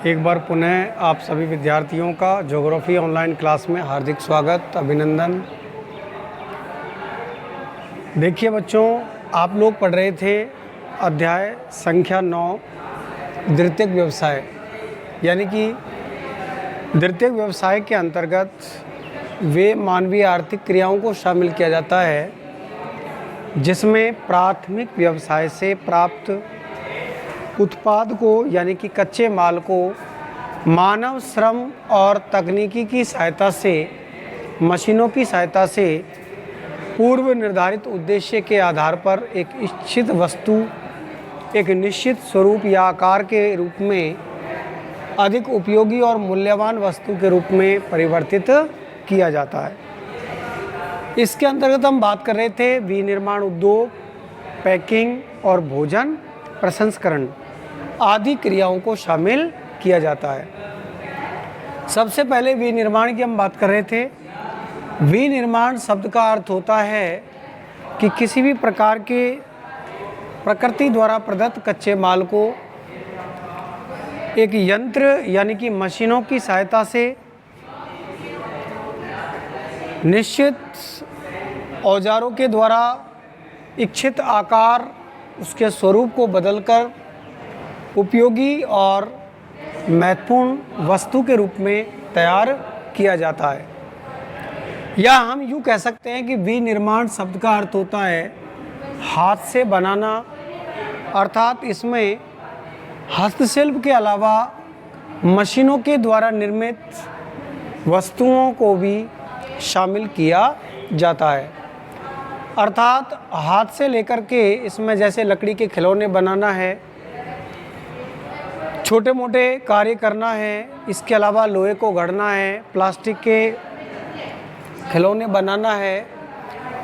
एक बार पुनः आप सभी विद्यार्थियों का ज्योग्राफी ऑनलाइन क्लास में हार्दिक स्वागत, अभिनंदन। देखिए बच्चों, आप लोग पढ़ रहे थे अध्याय संख्या 9 द्वितीयक व्यवसाय, यानी कि द्वितीयक व्यवसाय के अंतर्गत वे मानवीय आर्थिक क्रियाओं को शामिल किया जाता है जिसमें प्राथमिक व्यवसाय से प्राप्त उत्पाद को यानी कि कच्चे माल को मानव श्रम और तकनीकी की सहायता से, मशीनों की सहायता से पूर्व निर्धारित उद्देश्य के आधार पर एक इच्छित वस्तु एक निश्चित स्वरूप या आकार के रूप में अधिक उपयोगी और मूल्यवान वस्तु के रूप में परिवर्तित किया जाता है। इसके अंतर्गत हम बात कर रहे थे विनिर्माण उद्योग, पैकिंग और भोजन प्रसंस्करण आदि क्रियाओं को शामिल किया जाता है। सबसे पहले विनिर्माण की हम बात कर रहे थे। विनिर्माण शब्द का अर्थ होता है कि किसी भी प्रकार के प्रकृति द्वारा प्रदत्त कच्चे माल को एक यंत्र यानी कि मशीनों की सहायता से निश्चित औजारों के द्वारा इच्छित आकार, उसके स्वरूप को बदलकर उपयोगी और महत्वपूर्ण वस्तु के रूप में तैयार किया जाता है। या हम यूँ कह सकते हैं कि विनिर्माण शब्द का अर्थ होता है हाथ से बनाना, अर्थात इसमें हस्तशिल्प के अलावा मशीनों के द्वारा निर्मित वस्तुओं को भी शामिल किया जाता है। अर्थात हाथ से लेकर के इसमें जैसे लकड़ी के खिलौने बनाना है, छोटे मोटे कार्य करना है, इसके अलावा लोहे को गढ़ना है, प्लास्टिक के खिलौने बनाना है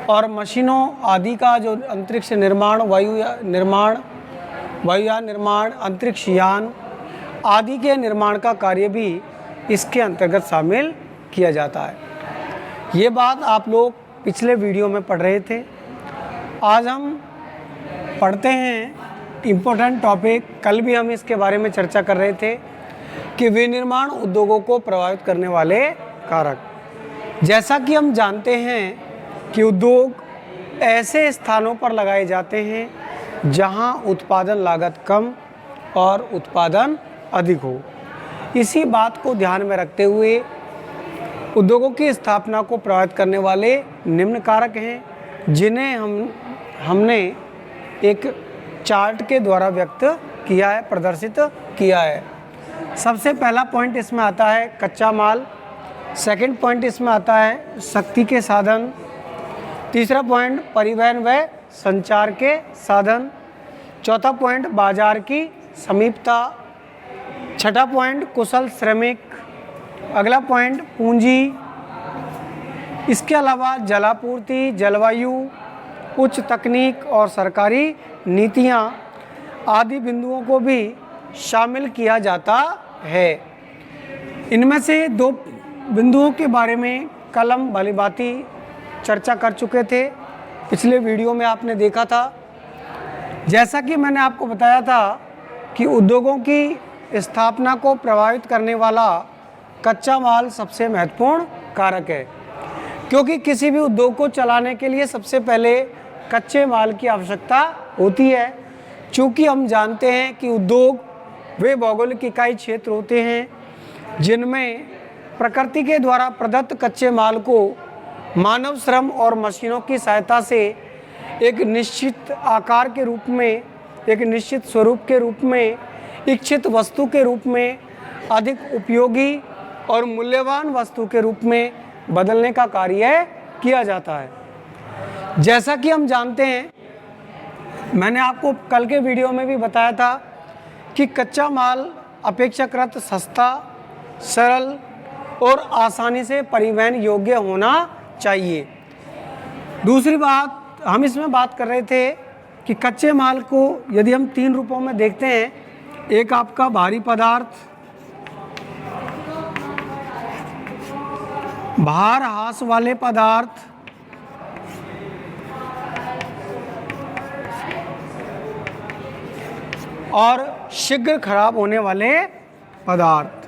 और मशीनों आदि का जो अंतरिक्ष निर्माण, वायुयान निर्माण, अंतरिक्ष यान आदि के निर्माण का कार्य भी इसके अंतर्गत शामिल किया जाता है। ये बात आप लोग पिछले वीडियो में पढ़ रहे थे। आज हम पढ़ते हैं इम्पोर्टेंट टॉपिक। कल भी हम इसके बारे में चर्चा कर रहे थे कि विनिर्माण उद्योगों को प्रभावित करने वाले कारक। जैसा कि हम जानते हैं कि उद्योग ऐसे स्थानों पर लगाए जाते हैं जहां उत्पादन लागत कम और उत्पादन अधिक हो। इसी बात को ध्यान में रखते हुए उद्योगों की स्थापना को प्रभावित करने वाले निम्न कारक हैं जिन्हें हमने एक चार्ट के द्वारा व्यक्त किया है, प्रदर्शित किया है। सबसे पहला पॉइंट इसमें आता है कच्चा माल। सेकंड पॉइंट इसमें आता है शक्ति के साधन। तीसरा पॉइंट परिवहन व संचार के साधन। चौथा पॉइंट बाजार की समीपता। छठा पॉइंट कुशल श्रमिक। अगला पॉइंट पूंजी। इसके अलावा जलापूर्ति, जलवायु, उच्च तकनीक और सरकारी नीतियाँ आदि बिंदुओं को भी शामिल किया जाता है। इनमें से दो बिंदुओं के बारे में कल हम भलीभांति चर्चा कर चुके थे। पिछले वीडियो में आपने देखा था। जैसा कि मैंने आपको बताया था कि उद्योगों की स्थापना को प्रभावित करने वाला कच्चा माल सबसे महत्वपूर्ण कारक है, क्योंकि किसी भी उद्योग को चलाने के लिए सबसे पहले कच्चे माल की आवश्यकता होती है। चूँकि हम जानते हैं कि उद्योग वे भौगोलिक इकाई क्षेत्र होते हैं जिनमें प्रकृति के द्वारा प्रदत्त कच्चे माल को मानव श्रम और मशीनों की सहायता से एक निश्चित आकार के रूप में, एक निश्चित स्वरूप के रूप में, इच्छित वस्तु के रूप में, अधिक उपयोगी और मूल्यवान वस्तु के रूप में बदलने का कार्य किया जाता है। जैसा कि हम जानते हैं, मैंने आपको कल के वीडियो में भी बताया था कि कच्चा माल अपेक्षाकृत सस्ता, सरल और आसानी से परिवहन योग्य होना चाहिए। दूसरी बात, हम इसमें बात कर रहे थे कि कच्चे माल को यदि हम 3 रूपों में देखते हैं, एक आपका भारी पदार्थ, भार ह्रास वाले पदार्थ और शीघ्र खराब होने वाले पदार्थ।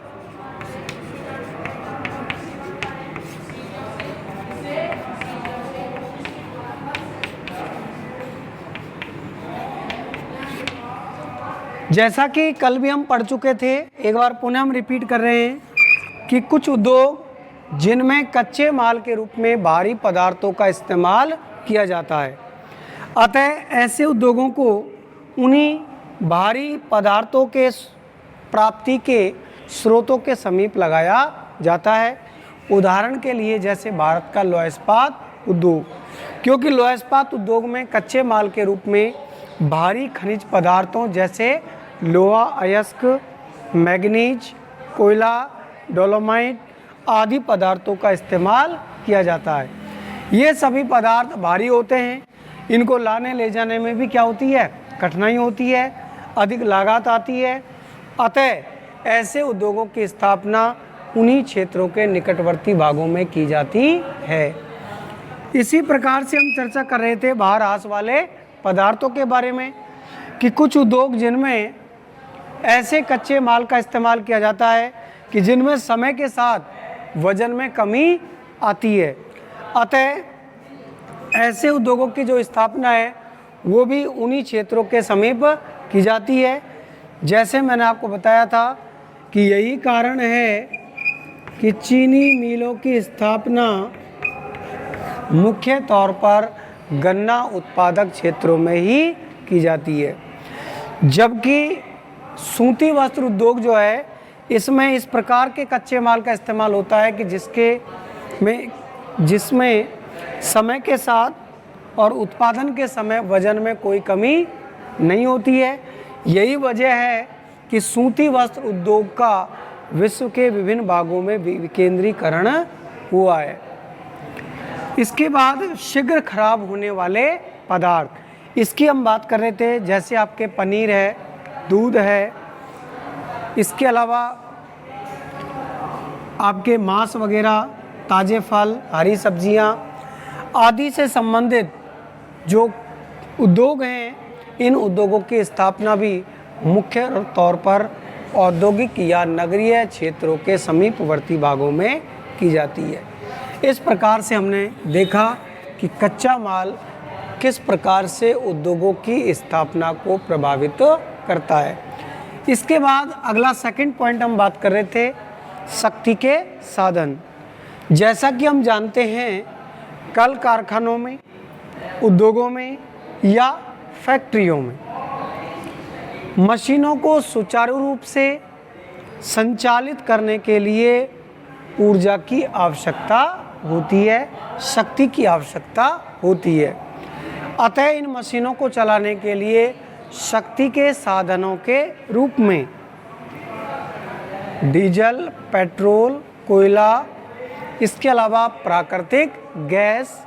जैसा कि कल भी हम पढ़ चुके थे, एक बार पुनः हम रिपीट कर रहे हैं कि कुछ उद्योग जिनमें कच्चे माल के रूप में भारी पदार्थों का इस्तेमाल किया जाता है, अतः ऐसे उद्योगों को उन्हीं भारी पदार्थों के प्राप्ति के स्रोतों के समीप लगाया जाता है। उदाहरण के लिए जैसे भारत का लौह इस्पात उद्योग, क्योंकि लौह इस्पात उद्योग में कच्चे माल के रूप में भारी खनिज पदार्थों जैसे लोहा, अयस्क, मैग्नीज, कोयला, डोलोमाइट आदि पदार्थों का इस्तेमाल किया जाता है। ये सभी पदार्थ भारी होते हैं, इनको लाने ले जाने में भी क्या होती है, कठिनाई होती है, अधिक लागत आती है। अतः ऐसे उद्योगों की स्थापना उन्हीं क्षेत्रों के निकटवर्ती भागों में की जाती है। इसी प्रकार से हम चर्चा कर रहे थे बाहर हास वाले पदार्थों के बारे में कि कुछ उद्योग जिनमें ऐसे कच्चे माल का इस्तेमाल किया जाता है कि जिनमें समय के साथ वजन में कमी आती है। अतः ऐसे उद्योगों की जो स्थापना है वो भी उन्हीं क्षेत्रों के समीप की जाती है। जैसे मैंने आपको बताया था कि यही कारण है कि चीनी मिलों की स्थापना मुख्य तौर पर गन्ना उत्पादक क्षेत्रों में ही की जाती है, जबकि सूती वस्त्र उद्योग जो है इसमें इस प्रकार के कच्चे माल का इस्तेमाल होता है कि जिसमें समय के साथ और उत्पादन के समय वजन में कोई कमी नहीं होती है। यही वजह है कि सूती वस्त्र उद्योग का विश्व के विभिन्न भागों में विकेंद्रीकरण हुआ है। इसके बाद शीघ्र खराब होने वाले पदार्थ, इसकी हम बात कर रहे थे। जैसे आपके पनीर है, दूध है, इसके अलावा आपके मांस वगैरह, ताज़े फल, हरी सब्जियां आदि से संबंधित जो उद्योग हैं, इन उद्योगों की स्थापना भी मुख्य तौर पर औद्योगिक या नगरीय क्षेत्रों के समीपवर्ती भागों में की जाती है। इस प्रकार से हमने देखा कि कच्चा माल किस प्रकार से उद्योगों की स्थापना को प्रभावित करता है। इसके बाद अगला सेकंड पॉइंट हम बात कर रहे थे शक्ति के साधन। जैसा कि हम जानते हैं कल कारखानों में, उद्योगों में या फैक्ट्रियों में मशीनों को सुचारू रूप से संचालित करने के लिए ऊर्जा की आवश्यकता होती है, शक्ति की आवश्यकता होती है। अतः इन मशीनों को चलाने के लिए शक्ति के साधनों के रूप में डीजल, पेट्रोल, कोयला, इसके अलावा प्राकृतिक गैस,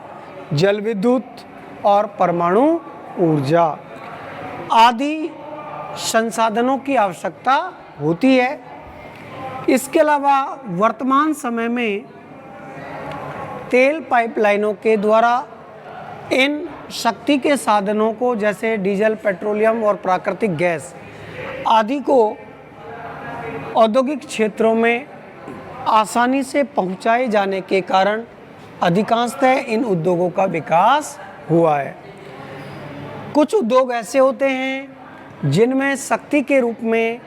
जल विद्युत और परमाणु ऊर्जा आदि संसाधनों की आवश्यकता होती है। इसके अलावा वर्तमान समय में तेल पाइपलाइनों के द्वारा इन शक्ति के साधनों को, जैसे डीजल, पेट्रोलियम और प्राकृतिक गैस आदि को औद्योगिक क्षेत्रों में आसानी से पहुंचाए जाने के कारण अधिकांशतः इन उद्योगों का विकास हुआ है। कुछ उद्योग ऐसे होते हैं जिनमें शक्ति के रूप में,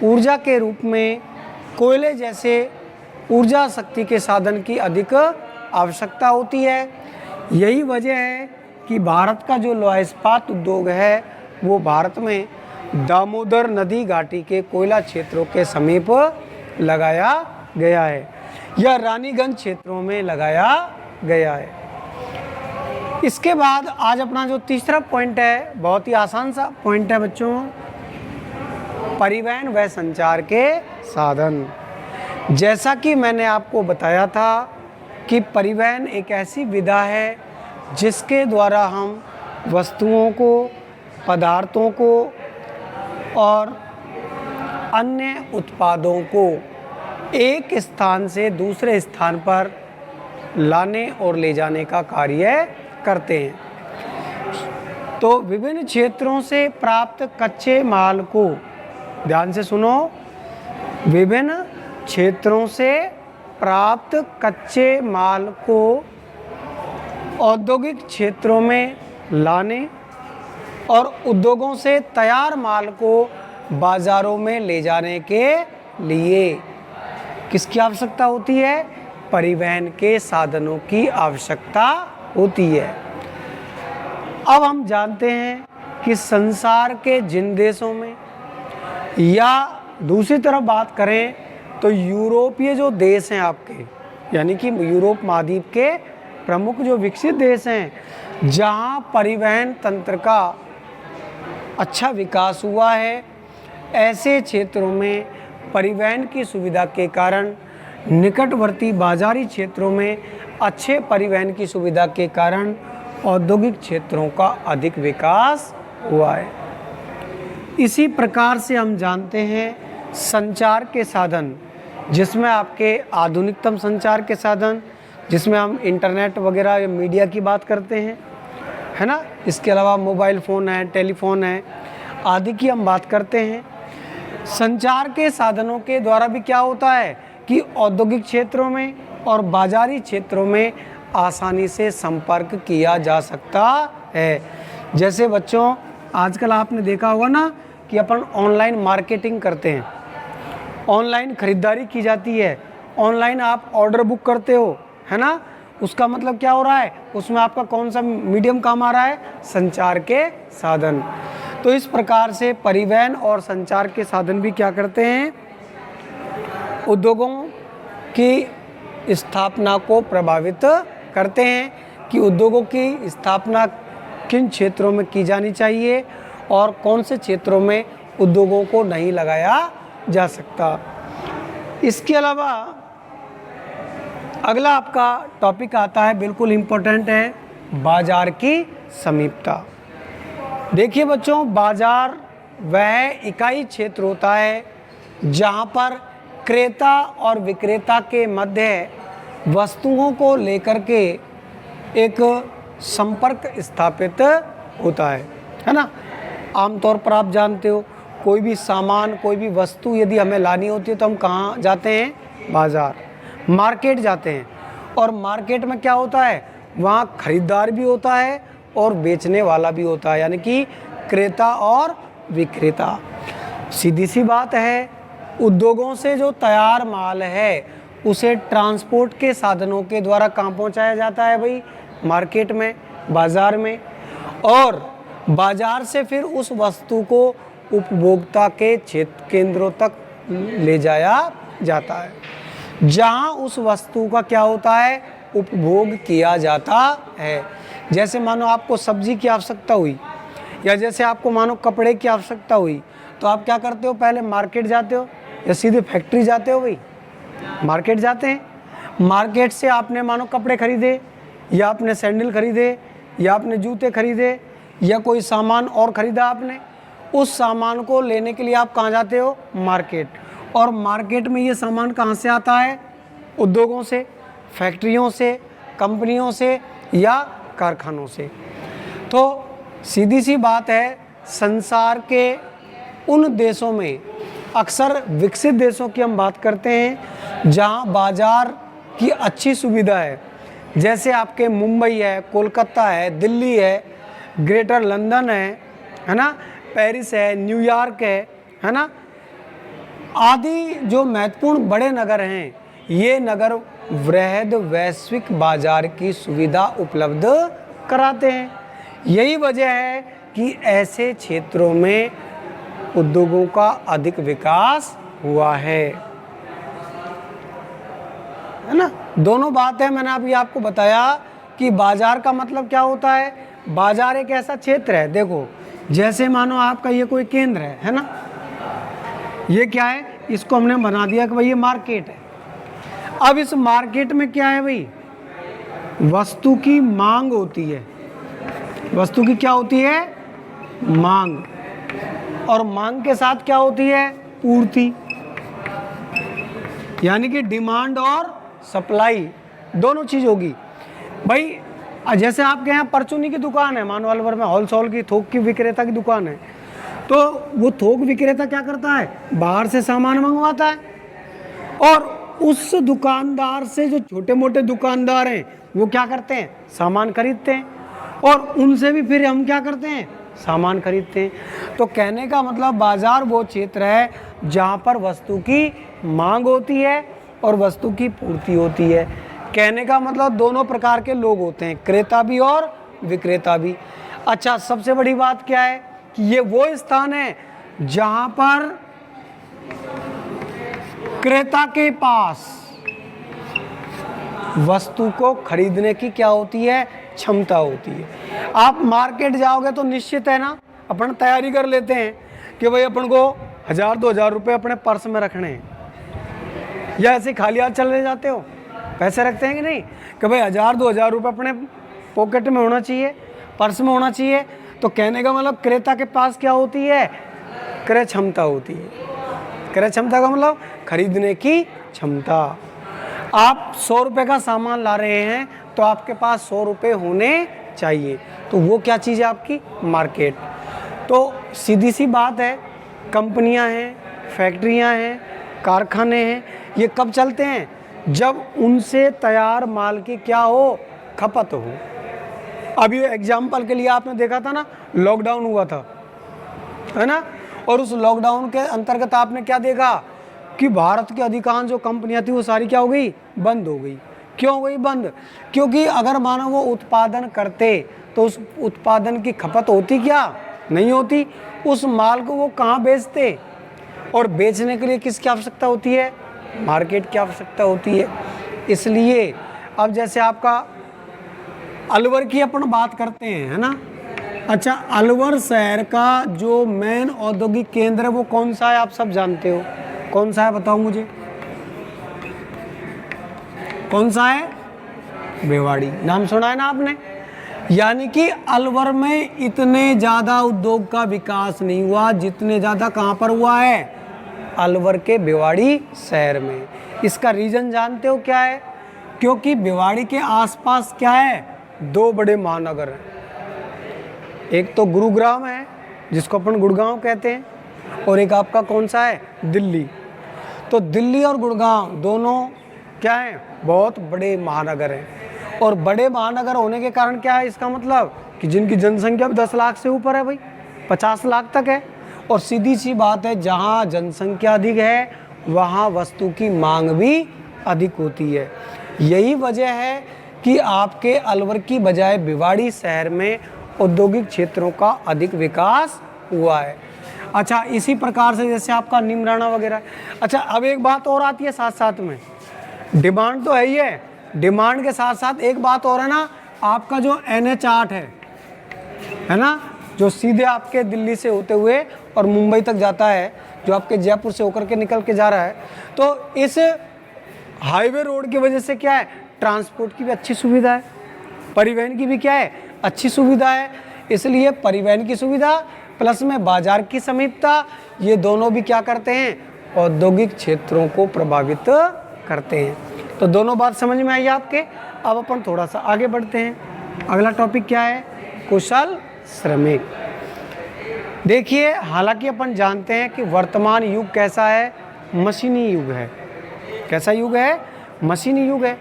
ऊर्जा के रूप में कोयले जैसे ऊर्जा शक्ति के साधन की अधिक आवश्यकता होती है। यही वजह है कि भारत का जो लौह इस्पात उद्योग है वो भारत में दामोदर नदी घाटी के कोयला क्षेत्रों के समीप लगाया गया है या रानीगंज क्षेत्रों में लगाया गया है। इसके बाद आज अपना जो तीसरा पॉइंट है, बहुत ही आसान सा पॉइंट है बच्चों, परिवहन व संचार के साधन। जैसा कि मैंने आपको बताया था कि परिवहन एक ऐसी विधा है जिसके द्वारा हम वस्तुओं को, पदार्थों को और अन्य उत्पादों को एक स्थान से दूसरे स्थान पर लाने और ले जाने का कार्य करते हैं। तो विभिन्न क्षेत्रों से प्राप्त कच्चे माल को, ध्यान से सुनो, विभिन्न क्षेत्रों से प्राप्त कच्चे माल को औद्योगिक क्षेत्रों में लाने और उद्योगों से तैयार माल को बाजारों में ले जाने के लिए किसकी आवश्यकता होती है? परिवहन के साधनों की आवश्यकता होती है। अब हम जानते हैं कि संसार के जिन देशों में, या दूसरी तरफ बात करें तो यूरोपीय जो देश हैं आपके, यानी कि यूरोप महाद्वीप के प्रमुख जो विकसित देश हैं, जहां परिवहन तंत्र का अच्छा विकास हुआ है, ऐसे क्षेत्रों में परिवहन की सुविधा के कारण, निकटवर्ती बाजारी क्षेत्रों में अच्छे परिवहन की सुविधा के कारण औद्योगिक क्षेत्रों का अधिक विकास हुआ है। इसी प्रकार से हम जानते हैं संचार के साधन, जिसमें आपके आधुनिकतम संचार के साधन, जिसमें हम इंटरनेट वगैरह या मीडिया की बात करते हैं, है ना। इसके अलावा मोबाइल फ़ोन है, टेलीफोन है आदि की हम बात करते हैं। संचार के साधनों के द्वारा भी क्या होता है कि औद्योगिक क्षेत्रों में और बाजारी क्षेत्रों में आसानी से संपर्क किया जा सकता है। जैसे बच्चों, आजकल आपने देखा होगा ना कि अपन ऑनलाइन मार्केटिंग करते हैं, ऑनलाइन खरीदारी की जाती है, ऑनलाइन आप ऑर्डर बुक करते हो, है ना। उसका मतलब क्या हो रहा है? उसमें आपका कौन सा मीडियम काम आ रहा है? संचार के साधन। तो इस प्रकार से परिवहन और संचार के साधन भी क्या करते हैं? उद्योगों की स्थापना को प्रभावित करते हैं कि उद्योगों की स्थापना किन क्षेत्रों में की जानी चाहिए और कौन से क्षेत्रों में उद्योगों को नहीं लगाया जा सकता। इसके अलावा अगला आपका टॉपिक आता है, बिल्कुल इम्पोर्टेंट है, बाजार की समीपता। देखिए बच्चों, बाजार वह इकाई क्षेत्र होता है जहां पर क्रेता और विक्रेता के मध्य वस्तुओं को लेकर के एक संपर्क स्थापित होता है ना। आमतौर पर आप जानते हो, कोई भी सामान, कोई भी वस्तु यदि हमें लानी होती है तो हम कहाँ जाते हैं? बाज़ार, मार्केट जाते हैं। और मार्केट में क्या होता है? वहाँ खरीदार भी होता है और बेचने वाला भी होता है, यानी कि क्रेता और विक्रेता। सीधी सी बात है, उद्योगों से जो तैयार माल है उसे ट्रांसपोर्ट के साधनों के द्वारा कहाँ पहुँचाया जाता है भाई? मार्केट में, बाज़ार में। और बाज़ार से फिर उस वस्तु को उपभोक्ता के क्षेत्र केंद्रों तक ले जाया जाता है, जहाँ उस वस्तु का क्या होता है? उपभोग किया जाता है। जैसे मानो आपको सब्जी की आवश्यकता हुई, या जैसे आपको मानो कपड़े की आवश्यकता हुई, तो आप क्या करते हो? पहले मार्केट जाते हो या सीधे फैक्ट्री जाते हो? भाई मार्केट जाते हैं। मार्केट से आपने मानो कपड़े खरीदे, या आपने सैंडल खरीदे, या आपने जूते खरीदे, या कोई सामान और ख़रीदा आपने, उस सामान को लेने के लिए आप कहाँ जाते हो? मार्केट। और मार्केट में ये सामान कहाँ से आता है? उद्योगों से, फैक्ट्रियों से, कंपनियों से या कारखानों से। तो सीधी सी बात है, संसार के उन देशों में, अक्सर विकसित देशों की हम बात करते हैं जहाँ बाज़ार की अच्छी सुविधा है, जैसे आपके मुंबई है, कोलकाता है, दिल्ली है, ग्रेटर लंदन है ना, पेरिस है, न्यूयॉर्क है ना, आदि जो महत्वपूर्ण बड़े नगर हैं, ये नगर वृहद वैश्विक बाजार की सुविधा उपलब्ध कराते हैं। यही वजह है कि ऐसे क्षेत्रों में उद्योगों का अधिक विकास हुआ है ना। दोनों बातें मैंने अभी आपको बताया कि बाजार का मतलब क्या होता है। बाजार एक ऐसा क्षेत्र है, देखो जैसे मानो आपका ये कोई केंद्र है ना, ये क्या है? इसको हमने बना दिया कि भाई ये मार्केट है। अब इस मार्केट में क्या है भाई? वस्तु की मांग होती है। वस्तु की क्या होती है? मांग। और मांग के साथ क्या होती है? पूर्ति, यानी कि डिमांड और सप्लाई दोनों चीज होगी भाई। जैसे आपके यहाँ परचूनी की दुकान है, मानो अलवर में होलसेल की, थोक की विक्रेता की दुकान है, तो वो थोक विक्रेता क्या करता है, बाहर से सामान मंगवाता है और उस दुकानदार से जो छोटे मोटे दुकानदार हैं वो क्या करते हैं, सामान खरीदते हैं और उनसे भी फिर हम क्या करते हैं, सामान खरीदते हैं। तो कहने का मतलब बाजार वो क्षेत्र है जहाँ पर वस्तु की मांग होती है और वस्तु की पूर्ति होती है। कहने का मतलब दोनों प्रकार के लोग होते हैं, क्रेता भी और विक्रेता भी। अच्छा, सबसे बड़ी बात क्या है कि ये वो स्थान है जहाँ पर क्रेता के पास वस्तु को खरीदने की क्या होती है, क्षमता होती है। आप मार्केट जाओगे तो निश्चित है ना, अपन तैयारी कर लेते हैं कि भाई अपन को 1000-2000 रुपये अपने पर्स में रखने हैं, या ऐसे खाली हाथ चले जाते हो, पैसे रखते हैं कि नहीं, कि भाई 1000-2000 रुपये अपने पॉकेट में होना चाहिए, पर्स में होना चाहिए। तो कहने का मतलब क्रेता के पास क्या होती है, क्रय क्षमता होती है। क्रय क्षमता का मतलब खरीदने की क्षमता। आप 100 रुपये का सामान ला रहे हैं तो आपके पास 100 रुपये होने चाहिए, तो वो क्या चीज़ है आपकी, मार्केट। तो सीधी सी बात है, कंपनियां हैं, फैक्ट्रियां हैं, कारखाने हैं, ये कब चलते हैं, जब उनसे तैयार माल की क्या हो, खपत हो। अभी एग्जाम्पल के लिए आपने देखा था ना, लॉकडाउन हुआ था, है ना, और उस लॉकडाउन के अंतर्गत आपने क्या देखा कि भारत की अधिकांश जो कंपनियां थी वो सारी क्या हो गई, बंद हो गई। क्यों हो गई बंद, क्योंकि अगर मानो वो उत्पादन करते तो उस उत्पादन की खपत होती क्या, नहीं होती। उस माल को वो कहाँ बेचते, और बेचने के लिए किसकी आवश्यकता होती है, मार्केट की आवश्यकता होती है। इसलिए अब जैसे आपका अलवर की अपन बात करते हैं, है ना। अच्छा, अलवर शहर का जो मेन औद्योगिक केंद्र है वो कौन सा है, आप सब जानते हो, कौन सा है बताओ मुझे, कौन सा है, भिवाड़ी। नाम सुना है ना आपने। यानी कि अलवर में इतने ज़्यादा उद्योग का विकास नहीं हुआ जितने ज़्यादा कहाँ पर हुआ है, अलवर के भिवाड़ी शहर में। इसका रीज़न जानते हो क्या है, क्योंकि भिवाड़ी के आसपास क्या है, दो बड़े महानगर हैं। एक तो गुरुग्राम है जिसको अपन गुड़गांव कहते हैं, और एक आपका कौन सा है, दिल्ली। तो दिल्ली और गुड़गांव दोनों क्या हैं, बहुत बड़े महानगर हैं। और बड़े महानगर होने के कारण क्या है, इसका मतलब कि जिनकी जनसंख्या 10 लाख से ऊपर है भाई, 50 लाख तक है। और सीधी सी बात है, जहाँ जनसंख्या अधिक है वहाँ वस्तु की मांग भी अधिक होती है। यही वजह है कि आपके अलवर की बजाय भिवाड़ी शहर में औद्योगिक क्षेत्रों का अधिक विकास हुआ है। अच्छा, इसी प्रकार से जैसे आपका निमराना वगैरह। अच्छा, अब एक बात और आती है साथ साथ में, डिमांड तो है ही है, डिमांड के साथ साथ एक बात और है ना, आपका जो NH8 है ना, जो सीधे आपके दिल्ली से होते हुए और मुंबई तक जाता है, जो आपके जयपुर से होकर के निकल के जा रहा है। तो इस हाईवे रोड की वजह से क्या है, ट्रांसपोर्ट की भी अच्छी सुविधा है, परिवहन की भी क्या है, अच्छी सुविधा है। इसलिए परिवहन की सुविधा प्लस में बाजार की समीपता, ये दोनों भी क्या करते हैं, औद्योगिक क्षेत्रों को प्रभावित करते हैं। तो दोनों बात समझ में आई आपके। अब अपन थोड़ा सा आगे बढ़ते हैं। अगला टॉपिक क्या है, कुशल श्रमिक। देखिए, हालांकि अपन जानते हैं कि वर्तमान युग कैसा है, मशीनी युग है। कैसा युग है, मशीनी युग है।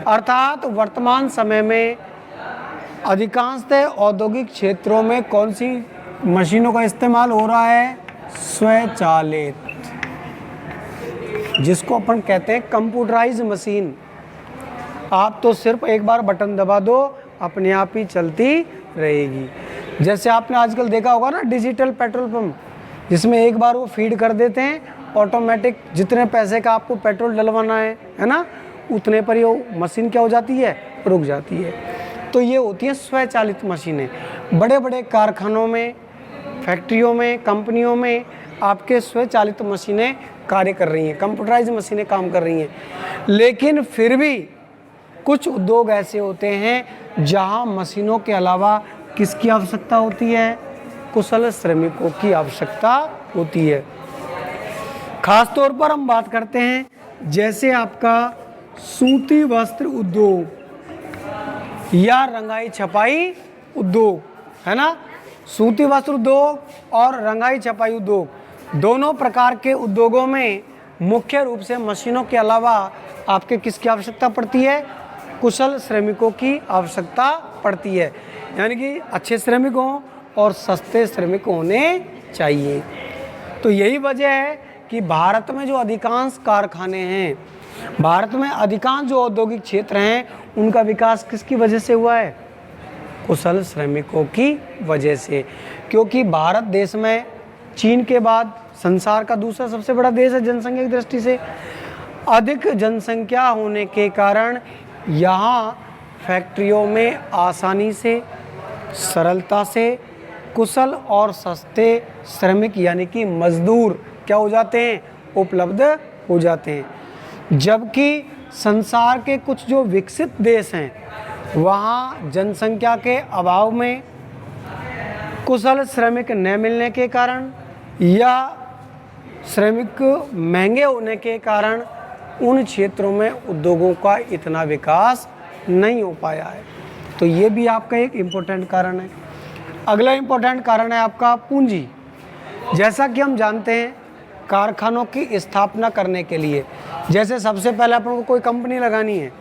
अर्थात वर्तमान समय में अधिकांशतः औद्योगिक क्षेत्रों में कौन सी मशीनों का इस्तेमाल हो रहा है, स्वचालित, जिसको अपन कहते हैं कंप्यूटराइज मशीन। आप तो सिर्फ एक बार बटन दबा दो, अपने आप ही चलती रहेगी। जैसे आपने आजकल देखा होगा ना, डिजिटल पेट्रोल पंप, जिसमें एक बार वो फीड कर देते हैं ऑटोमेटिक, जितने पैसे का आपको पेट्रोल डलवाना है ना, उतने पर ये मशीन क्या हो जाती है, रुक जाती है। तो ये होती है स्वचालित मशीनें। बड़े बड़े कारखानों में, फैक्ट्रियों में, कंपनियों में आपके स्वचालित मशीनें कार्य कर रही हैं, कंप्यूटराइज मशीनें काम कर रही हैं। लेकिन फिर भी कुछ उद्योग ऐसे होते हैं जहां मशीनों के अलावा किसकी आवश्यकता होती है, कुशल श्रमिकों की आवश्यकता होती है। खास तौर पर हम बात करते हैं जैसे आपका सूती वस्त्र उद्योग या रंगाई छपाई उद्योग, है ना। सूती वस्त्र उद्योग और रंगाई छपाई उद्योग दोनों प्रकार के उद्योगों में मुख्य रूप से मशीनों के अलावा आपके किसकी आवश्यकता पड़ती है? कुशल श्रमिकों की आवश्यकता पड़ती है, यानी कि अच्छे श्रमिक हों और सस्ते श्रमिक होने चाहिए। तो यही वजह है कि भारत में जो अधिकांश कारखाने हैं, भारत में अधिकांश जो औद्योगिक क्षेत्र हैं, उनका विकास किसकी वजह से हुआ है? कुशल श्रमिकों की वजह से। क्योंकि भारत देश में चीन के बाद संसार का दूसरा सबसे बड़ा देश है जनसंख्या की दृष्टि से। अधिक जनसंख्या होने के कारण यहाँ फैक्ट्रियों में आसानी से, सरलता से कुशल और सस्ते श्रमिक यानी कि मजदूर क्या हो जाते हैं? उपलब्ध हो जाते हैं। जबकि संसार के कुछ जो विकसित देश हैं, वहाँ जनसंख्या के अभाव में, कुशल श्रमिक न मिलने के कारण या श्रमिक महंगे होने के कारण उन क्षेत्रों में उद्योगों का इतना विकास नहीं हो पाया है। तो ये भी आपका एक इम्पोर्टेंट कारण है। अगला इम्पोर्टेंट कारण है आपका पूंजी। जैसा कि हम जानते हैं, कारखानों की स्थापना करने के लिए जैसे सबसे पहले अपन को कोई कंपनी लगानी है,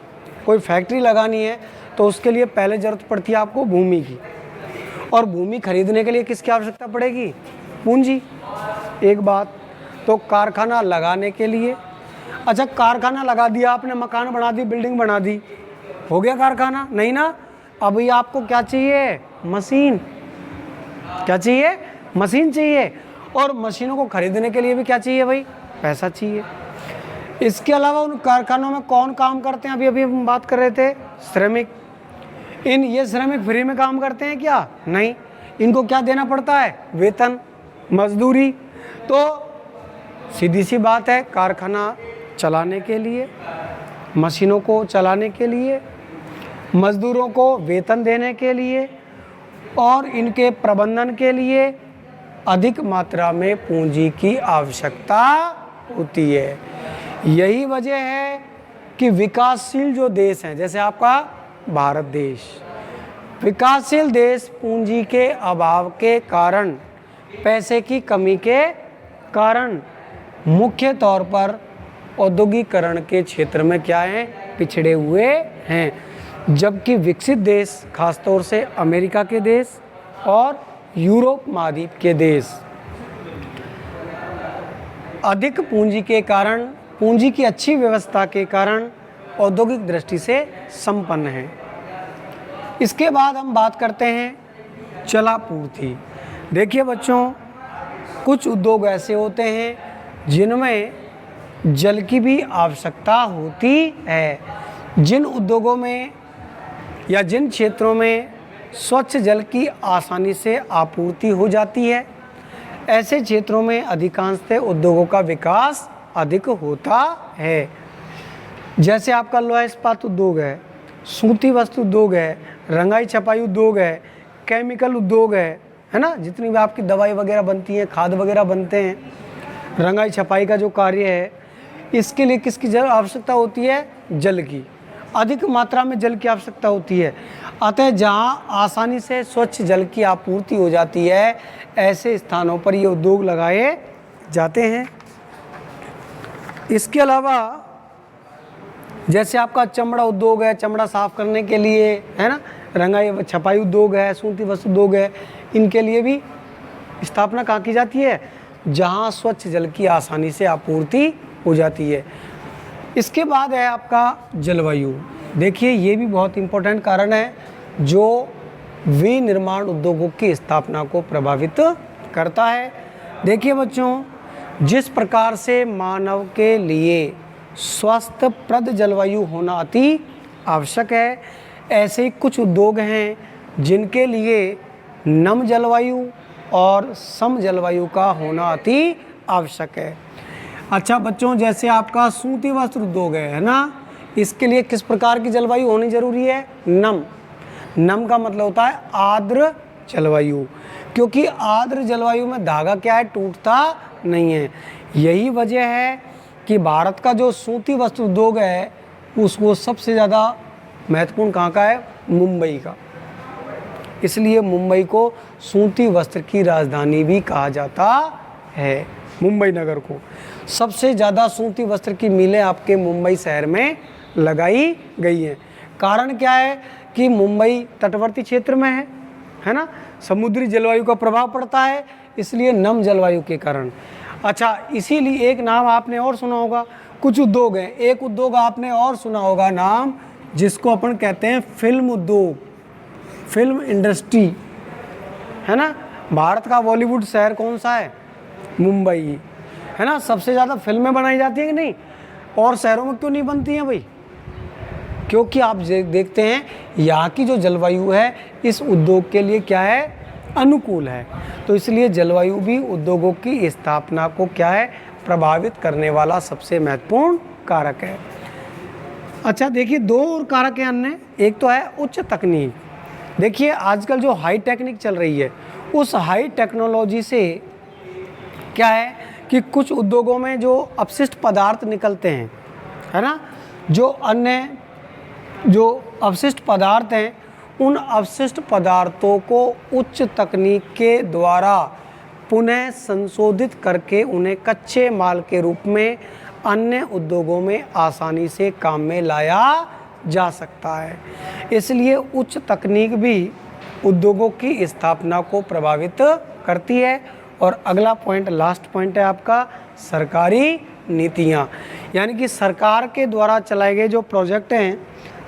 कोई फैक्ट्री लगानी है, तो उसके लिए पहले ज़रूरत पड़ती है आपको भूमि की। और भूमि खरीदने के लिए किसकी आवश्यकता पड़ेगी? पूंजी। एक बात तो कारखाना लगाने के लिए, अच्छा कारखाना लगा दिया आपने, मकान बना दी, बिल्डिंग बना दी, हो गया कारखाना? नहीं ना। अभी आपको क्या चाहिए? मशीन। क्या चाहिए? मशीन चाहिए। और मशीनों को खरीदने के लिए भी क्या चाहिए भाई? पैसा चाहिए। इसके अलावा उन कारखानों में कौन काम करते हैं? अभी हम बात कर रहे थे, श्रमिक। ये श्रमिक फ्री में काम करते हैं क्या? नहीं, इनको क्या देना पड़ता है? वेतन, मजदूरी। तो सीधी सी बात है, कारखाना चलाने के लिए, मशीनों को चलाने के लिए, मजदूरों को वेतन देने के लिए और इनके प्रबंधन के लिए अधिक मात्रा में पूंजी की आवश्यकता होती है। यही वजह है कि विकासशील जो देश हैं, जैसे आपका भारत देश, विकासशील देश पूंजी के अभाव के कारण, पैसे की कमी के कारण मुख्य तौर पर औद्योगिकरण के क्षेत्र में क्या हैं? पिछड़े हुए हैं। जबकि विकसित देश, खासतौर से अमेरिका के देश और यूरोप महाद्वीप के देश, अधिक पूंजी के कारण, पूंजी की अच्छी व्यवस्था के कारण औद्योगिक दृष्टि से संपन्न है। इसके बाद हम बात करते हैं जलापूर्ति। देखिए बच्चों, कुछ उद्योग ऐसे होते हैं जिनमें जल की भी आवश्यकता होती है। जिन उद्योगों में या जिन क्षेत्रों में स्वच्छ जल की आसानी से आपूर्ति हो जाती है, ऐसे क्षेत्रों में अधिकांशतः उद्योगों का विकास अधिक होता है। जैसे आपका लोहा इस्पात उद्योग है, सूती वस्त्र उद्योग है, रंगाई छपाई उद्योग है, केमिकल उद्योग है ना, जितनी भी आपकी दवाई वगैरह बनती है, खाद वगैरह बनते हैं, रंगाई छपाई का जो कार्य है, इसके लिए किसकी आवश्यकता होती है? जल की। अधिक मात्रा में जल की आवश्यकता होती है। अतः जहाँ आसानी से स्वच्छ जल की आपूर्ति हो जाती है, ऐसे स्थानों पर ये उद्योग लगाए जाते हैं। इसके अलावा जैसे आपका चमड़ा उद्योग है, चमड़ा साफ करने के लिए, है ना, रंगाई छपाई उद्योग है, सूती वस्त्र उद्योग है, इनके लिए भी स्थापना कहाँ की जाती है? जहाँ स्वच्छ जल की आसानी से आपूर्ति हो जाती है। इसके बाद है आपका जलवायु। देखिए, ये भी बहुत इम्पोर्टेंट कारण है जो विनिर्माण उद्योगों की स्थापना को प्रभावित करता है। देखिए बच्चों, जिस प्रकार से मानव के लिए स्वास्थ्यप्रद जलवायु होना अति आवश्यक है, ऐसे ही कुछ उद्योग हैं जिनके लिए नम जलवायु और सम जलवायु का होना अति आवश्यक है। अच्छा बच्चों, जैसे आपका सूती वस्त्र उद्योग है ना, इसके लिए किस प्रकार की जलवायु होनी जरूरी है? नम। नम का मतलब होता है आर्द्र जलवायु, क्योंकि आर्द्र जलवायु में धागा क्या है? टूटता नहीं है। यही वजह है कि भारत का जो सूती वस्त्र उद्योग है, उसको सबसे ज़्यादा महत्वपूर्ण कहाँ का है? मुंबई का। इसलिए मुंबई को सूती वस्त्र की राजधानी भी कहा जाता है। मुंबई नगर को सबसे ज़्यादा सूती वस्त्र की मिलें आपके मुंबई शहर में लगाई गई हैं। कारण क्या है कि मुंबई तटवर्ती क्षेत्र में है ना, समुद्री जलवायु का प्रभाव पड़ता है, इसलिए नम जलवायु के कारण। अच्छा, इसीलिए एक नाम आपने और सुना होगा, कुछ उद्योग हैं, एक उद्योग आपने और सुना होगा नाम, जिसको अपन कहते हैं फिल्म उद्योग, फिल्म इंडस्ट्री, है ना। भारत का बॉलीवुड शहर कौन सा है? मुंबई, है ना। सबसे ज़्यादा फिल्में बनाई जाती हैं कि नहीं? और शहरों में क्यों नहीं बनती हैं भाई? क्योंकि आप देखते हैं यहाँ की जो जलवायु है इस उद्योग के लिए क्या है? अनुकूल है। तो इसलिए जलवायु भी उद्योगों की स्थापना को क्या है? प्रभावित करने वाला सबसे महत्वपूर्ण कारक है। अच्छा देखिए, दो और कारक हैं अन्य, एक तो है उच्च तकनीक। देखिए आजकल जो हाई टेक्निक चल रही है, उस हाई टेक्नोलॉजी से क्या है कि कुछ उद्योगों में जो अपशिष्ट पदार्थ निकलते हैं, है ना, जो अन्य जो अपशिष्ट पदार्थ हैं, उन अपशिष्ट पदार्थों को उच्च तकनीक के द्वारा पुनः संशोधित करके उन्हें कच्चे माल के रूप में अन्य उद्योगों में आसानी से काम में लाया जा सकता है। इसलिए उच्च तकनीक भी उद्योगों की स्थापना को प्रभावित करती है। और अगला पॉइंट, लास्ट पॉइंट है आपका, सरकारी नीतियाँ। यानी कि सरकार के द्वारा चलाए गए जो प्रोजेक्ट हैं,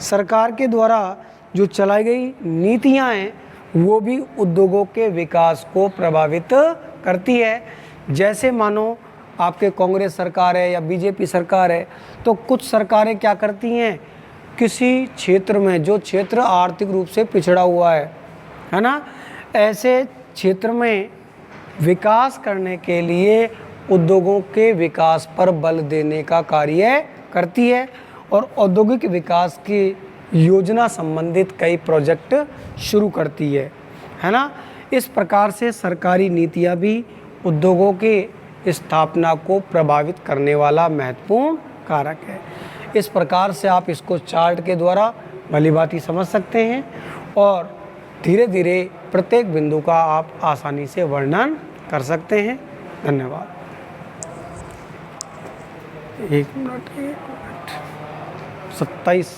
सरकार के द्वारा जो चलाई गई नीतियाँ हैं, वो भी उद्योगों के विकास को प्रभावित करती है। जैसे मानो आपके कांग्रेस सरकार है या बीजेपी सरकार है, तो कुछ सरकारें क्या करती हैं, किसी क्षेत्र में जो क्षेत्र आर्थिक रूप से पिछड़ा हुआ है ना, ऐसे क्षेत्र में विकास करने के लिए उद्योगों के विकास पर बल देने का कार्य करती है और औद्योगिक विकास की योजना संबंधित कई प्रोजेक्ट शुरू करती है ना। इस प्रकार से सरकारी नीतियाँ भी उद्योगों के स्थापना को प्रभावित करने वाला महत्वपूर्ण कारक है। इस प्रकार से आप इसको चार्ट के द्वारा भलीभांति समझ सकते हैं और धीरे धीरे प्रत्येक बिंदु का आप आसानी से वर्णन कर सकते हैं। धन्यवाद। एक मिनट 27